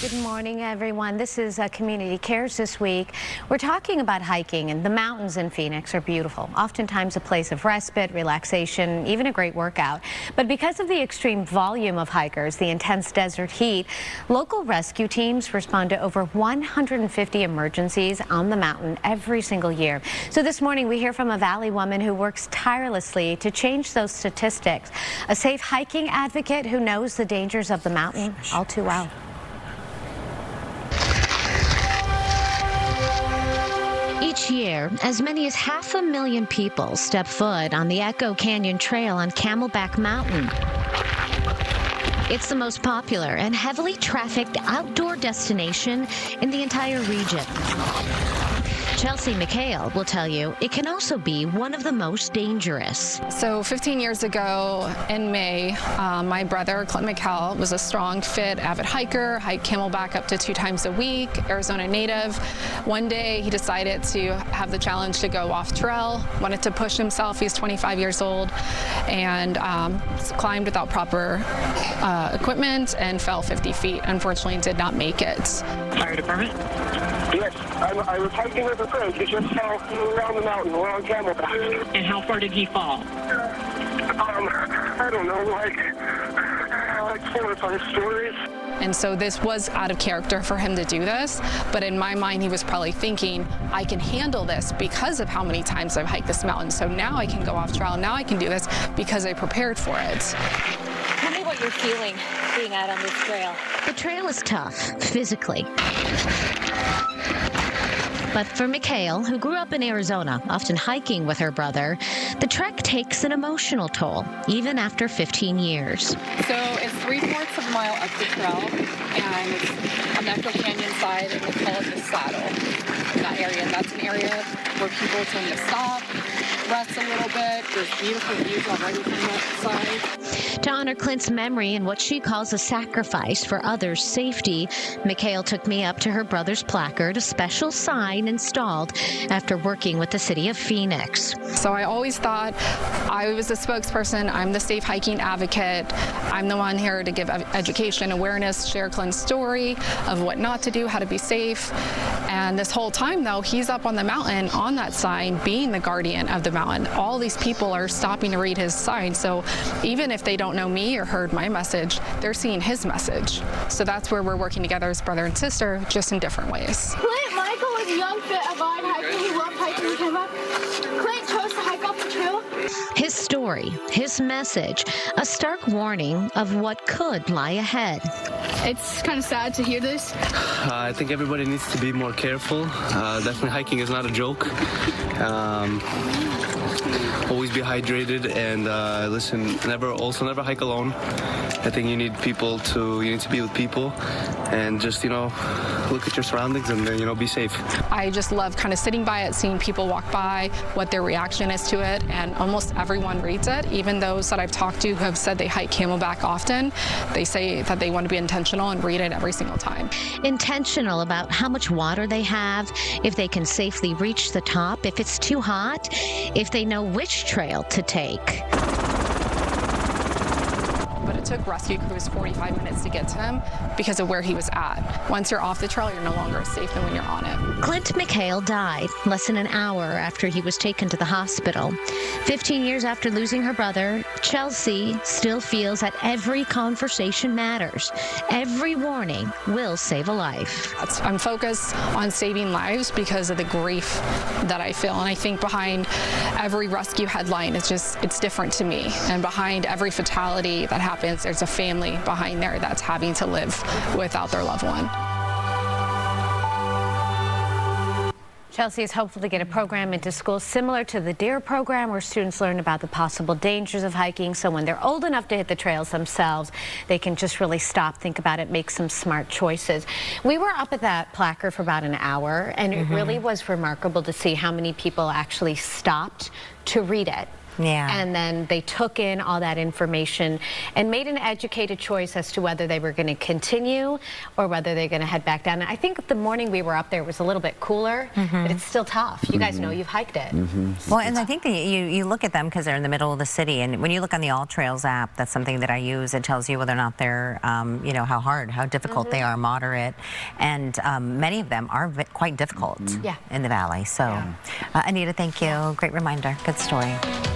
Good morning, everyone. This is Community Cares this week. We're talking about hiking, and the mountains in Phoenix are beautiful, oftentimes a place of respite, relaxation, even a great workout. But because of the extreme volume of hikers, the intense desert heat, local rescue teams respond to over 150 emergencies on the mountain every single year. So this morning we hear from a Valley woman who works tirelessly to change those statistics, a safe hiking advocate who knows the dangers of the mountain all too well. Each year, as many as 500,000 people step foot on the Echo Canyon Trail on Camelback Mountain. It's the most popular and heavily trafficked outdoor destination in the entire region. Chelsea McHale will tell you it can also be one of the most dangerous. So 15 years ago in May, my brother, Clint McHale, was a strong, fit, avid hiker, hiked Camelback up to 2 times a week, Arizona native. One day he decided to have the challenge to go off trail, wanted to push himself. He's 25 years old and climbed without proper equipment and fell 50 feet. Unfortunately, did not make it. Fire department? Yes, I was hiking with a friend. He just fell around the mountain. We're on Camelback. And how far did he fall? I don't know, like 4 or 5 stories. And so this was out of character for him to do this, but in my mind he was probably thinking, I can handle this because of how many times I've hiked this mountain. So now I can go off trail, now I can do this because I prepared for it. Tell me what you're feeling being out on this trail. The trail is tough, physically. But for McHale, who grew up in Arizona, often hiking with her brother, the trek takes an emotional toll, even after 15 years. So it's 3/4 of a mile up the trail, and it's on the Echo Canyon side, and they call it the saddle. In that area, and that's an area where people tend to stop, rest a little bit. There's beautiful views already from that side. To honor Clint's memory and what she calls a sacrifice for others' safety, McHale took me up to her brother's placard, a special sign installed after working with the city of Phoenix. So I always thought I was a spokesperson, I'm the safe hiking advocate, I'm the one here to give education, awareness, share Clint's story of what not to do, how to be safe. And this whole time though, he's up on the mountain on that sign, being the guardian of the mountain. All these people are stopping to read his sign, so even if they don't know me or heard my message, they're seeing his message. So that's where we're working together as brother and sister, just in different ways. Clint Michael was a young, fit, avid hiker who loved hiking in Camelback. Clint chose to hike off the trail. His story, his message, a stark warning of what could lie ahead. It's kind of sad to hear this. I think everybody needs to be more careful. Definitely hiking is not a joke. Always be hydrated and listen. Never hike alone. I think you need to be with people and just look at your surroundings and be safe. I just love kind of sitting by it, seeing people walk by, what their reaction is to it, and almost everyone reads it. Even those that I've talked to who have said they hike Camelback often, they say that they want to be intentional and read it every single time. Intentional about how much water they have, if they can safely reach the top, if it's too hot, if they know which trail to take. But it took rescue crews 45 minutes to get to him because of where he was at. Once you're off the trail, you're no longer as safe than when you're on it. Clint McHale died less than an hour after he was taken to the hospital. 15 years after losing her brother, Chelsea still feels that every conversation matters. Every warning will save a life. I'm focused on saving lives because of the grief that I feel. And I think behind every rescue headline, it's different to me. And behind every fatality that happens, there's a family behind there that's having to live without their loved one. Chelsea is hopeful to get a program into schools similar to the DARE program, where students learn about the possible dangers of hiking, so when they're old enough to hit the trails themselves, they can just really stop, think about it, make some smart choices. We were up at that placard for about an hour, and it really was remarkable to see how many people actually stopped to read it. Yeah. And then they took in all that information and made an educated choice as to whether they were going to continue or whether they're going to head back down. And I think the morning we were up there was a little bit cooler, but it's still tough. You guys know you've hiked it. Well, and I think that you look at them because they're in the middle of the city, and when you look on the All Trails app, that's something that I use. It tells you whether or not they're, you know, how difficult they are, moderate, and many of them are quite difficult in the valley. So, Anita, thank you. Great reminder. Good story.